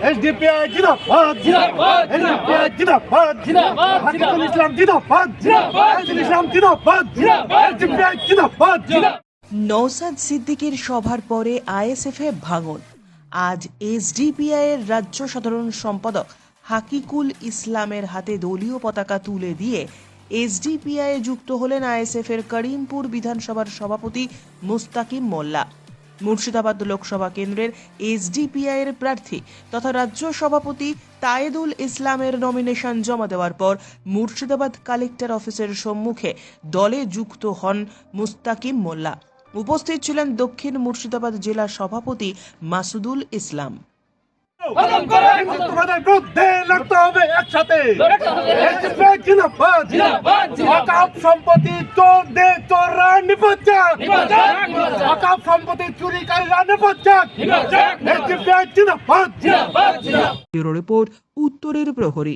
SDPI জিন্দাবাদ জিন্দাবাদ SDPI জিন্দাবাদ জিন্দাবাদ হাকিকুল ইসলাম জিন্দাবাদ জিন্দাবাদ হাকিকুল ইসলাম জিন্দাবাদ জিন্দাবাদ এসডিপিআই জিন্দাবাদ জিন্দাবাদ। নওশাদ সিদ্দিকীর সভার পরে আইএসএফে ভাঙন। আজ এসডিপিআই এর রাজ্য সাধারণ সম্পাদক হাকিকুল ইসলামের হাতে দলীয় পতাকা তুলে দিয়ে এসডিপিআই যুক্ত হলেন আইএসএফ এর করিমপুর বিধানসভার সভাপতি মুস্তাকিম মোল্লা। মুর্শিদাবাদ লোকসভা কেন্দ্রের এসডিপিআই এর প্রার্থী তথা রাজ্য সভাপতি তায়েদুল ইসলামের নমিনেশন জমা দেওয়ার পর মুর্শিদাবাদ কালেক্টর অফিসের সম্মুখে দলে যুক্ত হন মুস্তাকিম মোল্লা। উপস্থিত ছিলেন দক্ষিণ মুর্শিদাবাদ জেলা সভাপতি মাসুদুল ইসলাম। তোমাদের বিরুদ্ধে লড়তে হবে একসাথে এসডিপিআই জিন্দাবাদ জিন্দাবাদ ওয়াকফ সম্পত্তি চোররা নিপাত যাক ওয়াকফ সম্পত্তি চুরিকারীরা নিপাত যাক এসডিপিআই জিন্দাবাদ জিন্দাবাদ। ব্যুরো রিপোর্ট, উত্তরের প্রহরী।